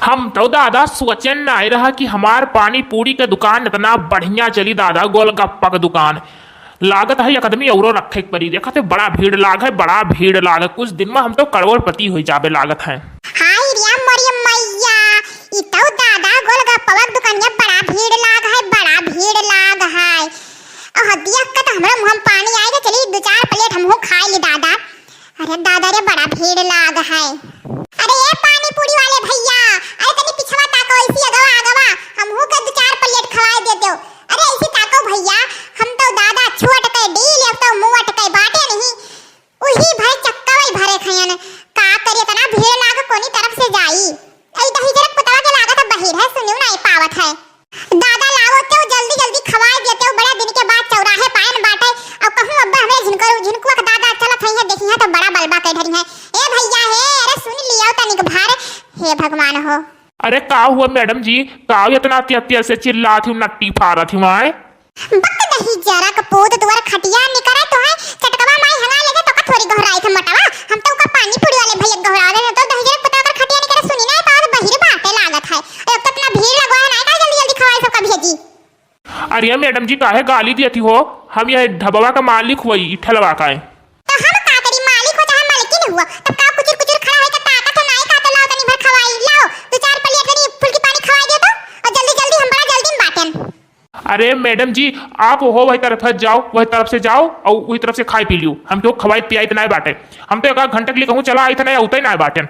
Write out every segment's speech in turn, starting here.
हम तो दादा सोचन नहीं रहा कि हमार पानी पूरी के दुकान इतना बढ़िया चली दादा। गोलगप्पा का दुकान लागत है एकदमी और रखे परी। देखा थे बड़ा भीड़ लाग है, बड़ा भीड़ लाग है। कुछ दिन में हम तो करोड़पति हो जाबे लागत है। हाय रे मोरी मैया, ई तो दादा गोलगप्पा का दुकान में बड़ा भीड़ लाग है, बड़ा भीड़ लाग है। और देख के तो हमरा मुंह में पानी आएगा। चली दो चार प्लेट हमहू खा ली दादा। अरे दादा रे बड़ा भीड़ लाग है। अरे ये पानी पूरी वाले भैया, अरे तनी पिछवा ताको, ऐसी अगवा अगवा हमहू के दो चार प्लेट खवाए देते हो। अरे ऐसी ताको भैया, हम तो दादा छोट के डील अब तो मुंह अटके बाटे नहीं। उही भाई चक्का वाली भरे खयन का करे। तना भीड़ लाग कोनी तरफ से जाई। ऐ दही जरा पुतवा के लागत बहिर है, सुनियो नहीं पावत है। दादा लाओ तो जल्दी जल्दी खवाए देते हो। बड़ा दिन के बाद चौराहे पान बाटे। अब कहूं अब्बा हमें झिनकुआ का दादा चलत है देखी है तो बड़ा बलबा के धरी है। ए भैया हे, अरे सुन लियो तनिक भर। हे भगवान हो। अरे का हुआ मैडम जी, का इतना अत्याचार से चिल्ला थी, नट्टी फारा थी माए। बक दही जरा कपूत दुआर खटिया निकरे तो है चटकवा माई हंगा लेगे तो का थोड़ी गहराई थे मटावा। हम तो का पानी पूरी वाले भैया गहरा दे तो दही जरा पता कर खटिया निकरे सुनी ना तो बहिर बाटे लागत है। अब तक ना भीड़ लगवा है ना, जल्दी जल्दी खवाए सब का भेजी। अरे मैडम जी काहे गाली दी थी हो? हम ये ढबवा का मालिक हुई ठलवा का है। तो हम का करी, मालिक हो चाहे मालिक हुआ तब का कुचर कुचर खड़ा है का ताकत है नहीं का तो लाओ तनी भर खवाई लाओ। दो चार प्लेट तनी फुल्की पानी खवाई दे तो और जल्दी जल्दी हम बड़ा जल्दी में बाटेन। अरे मैडम जी आप हो वही तरफ जाओ, वही तरफ से जाओ और वही तरफ से खाई पी लियो। हम तो खवाई पियाई तो नहीं बाटे। हम तो एक घंटे के लिए कहूँ चला आई था नहीं उतना ही नहीं बाटे।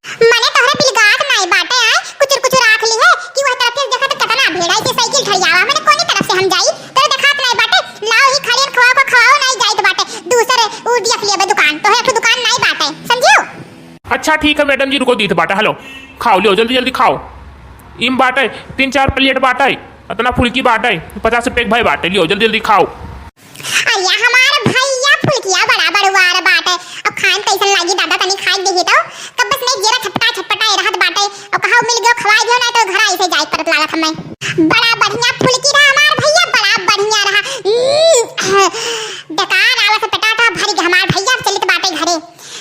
मने तोहरे बिलगात नहीं बाटे आए कुचर कुचर आख ली है कि वह तरफ से देखा तो कतना भेड़ाई से साइकिल खड़ियावा। मैंने कोनी तरफ से हम जाई तेरे देखात नहीं बाटे। लाओ ही खड़ियन खवाओ को खवाओ नहीं जाई तो बाटे। दूसरे उ देख लिया बे दुकान तो है एक दुकान नहीं बाटे, समझियो। अच्छा ठीक है मैडम जी रुको दी बाटा। हेलो खाओ लियो जल्दी जल्दी खाओ। इम बाटे 3-4 प्लेट बाटे, इतना फुल्की बाटे 50 रुपए भाई बाटे। लियो जल्दी जल्दी खाओ। अरे हमारे भैया फुल्किया बड़ा बड़वार बाटे। अब खान कैसन लागी दादा तनी खाई देही तो कब बस नहीं जेरा छटपटा रहत बाटे। अब कहां मिल गयो खवाई दियो ना तो घर ऐसे जाई परत लागत हमें। बड़ा बढ़िया फुल्की रहा हमार भैया, बड़ा बढ़िया रहा। डकार आवा से पटाटा भरी हमार भैया चलित बाटे घरे।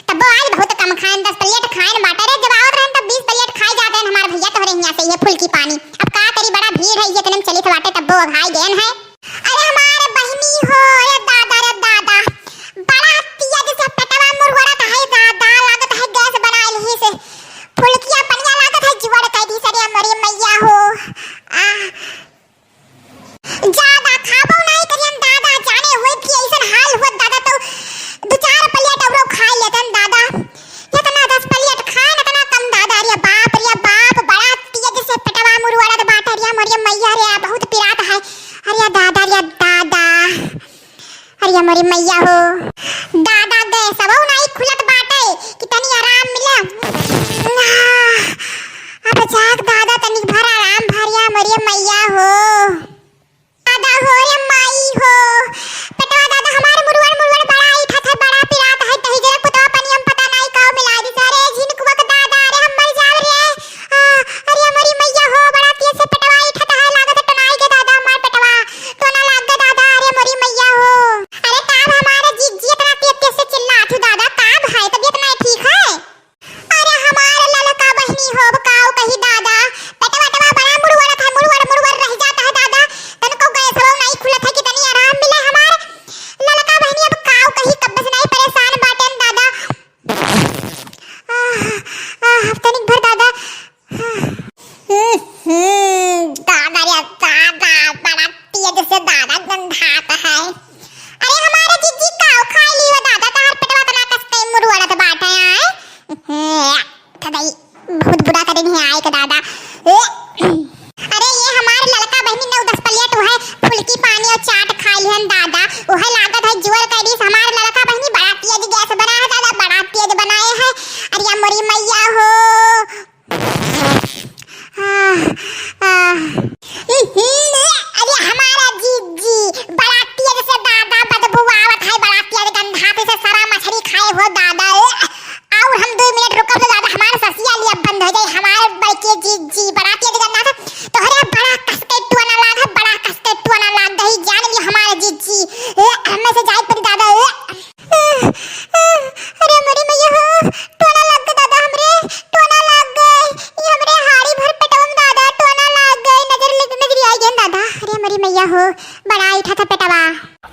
तब आज बहुत कम खान 10 प्लेट खान बाटे रे। जब आवत रहन तब 20 प्लेट खाई जाते हैं हमार भैया तोहरे हिया से ये फुल्की पानी। अब का करी बड़ा भीड़ है ये तने चलित बाटे तब वो भाई देन है। अरे हमारे बहनी हो रे दादा रे दादा, बड़ा तेज से पटवा मुरवड़ा है दादा। लागत है गैस बना ली से फुल्किया पनिया लागत है जुड़ कह दी सरे मरे मैया हो। ज्यादा खाबो नहीं करियन दादा, जाने हुए कि ऐसन हाल हुआ दादा तो 2-4 प्लेट और खा लेतन दादा। इतना 10 प्लेट खान इतना कम दादा रे बाप रे बाप। बड़ा तेज से पटवा मुरवड़ा बात रे मरे मैया रे बहुत पिरात है। अरे दादा रे दादा, अरे मरे मैया हो दादा गए सबो नहीं खुलत बाटे कि तनी आराम मिले। अब जाग दादा तनी भर आराम भरिया मरे मैया हो। दादा हो रे माई हो पेटवा दादा हमारे मुरवड़ बड़ा इठा था, बड़ा पिरात है। तही जरा पुतवा पानी हम पता नहीं का मिला दी सारे झिनकुआ का दादा। अरे हम मर जाव रे। अरे मरी मैया हो बड़ा तेज से पेटवा इठा था, लागत है टनाई के दादा हमार पेटवा तो ना लाग गया दादा। अरे मरी मैया हो। अरे काब हमारा जी इतना तेज से चिल्ला थू दादा, काब है तबीयत नहीं ठीक है। अरे हमारा ललका बहनी हो काओ कही दादा पेटवा बड़ा मुरवड़ था, मुरवड़ रह जाता है दादा। तनको गए सब नहीं खुलत है कि तनी आराम मिले हमार ललका बहनी। अब काओ कही कब से नहीं परेशान बाटेन दादा। अब तनिक भर दादा। दादा रे दादा बड़ा तेज से दादा गंधाता है। अरे हमारे जीजी काओ खाई ली हो दादा, तार पेटवा तना कसते मुरवड़ा तो बाटे आए तदई बहुत बुरा करे नहीं आए के दादा। अरे ये हमारे लड़का बहनी 9-10 प्लेट है फुल्की पानी और चाट खाई लिहन दादा। ओहे लागत है जुअर करीस हमारे लड़का बहनी बड़ा तेज गैस बना है दादा, बड़ा तेज बनाए है। अरे मोरी मैया हो। अरे हमारा जीजी बड़ा तेज से दादा बदबू आवत है, बड़ा तेज गंधाते से सारा मछली खाए हो दादा। और हम 2 मिनट रुकब तो दादा हमारे ससिया लिया बंद हो जाए। हमारे बड़के जीजी बड़ा तेज बड़ा उठा था पेटवा।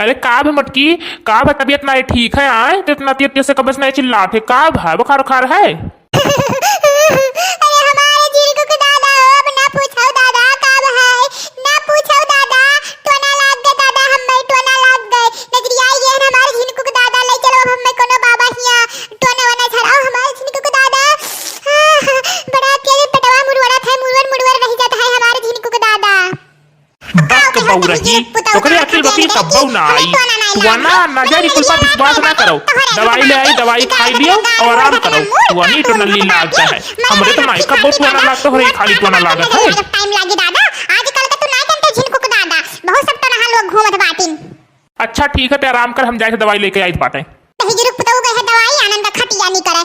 अरे का भी मटकी, का भी तबीयत ना ठीक है आए तो इतना तेज से कबस नहीं चिल्लाते, का है बुखार उखार है? अरे हमारे झिनकू के दादा अब ना पूछो दादा कब है, ना पूछो दादा टोना लाग गए दादा, हम टोना लाग गए नजरिया ये है हमारे झिनकू के दादा ले चलो अब हम कोनो बाबा हिया टोना वना छड़ाओ हमारे झिनकू के दादा। बड़ा तेज पेटवा मुड़वड़ा था, मुड़वर रह जाता है हमारे झिनकू के दादा। बात कब रही तो करे अकेल बकरी कब ना आई वरना नजर कुल पर विश्वास ना करो, दवाई ले आई दवाई खाई लियो और आराम करो, वही तो नली लागता है हमरे तो नहीं कब तो ना लागता हो, खाली तो ना लागत है। टाइम लागी दादा आजकल का तो ना जानते झिनकू के दादा, बहुत सब टोना लोग घूमत बाटिन। अच्छा ठीक है तो आराम कर, हम जाए दवाई लेके आई बाटे। तही गिरुक पुतौ गए है दवाई आनंद खटिया नहीं करे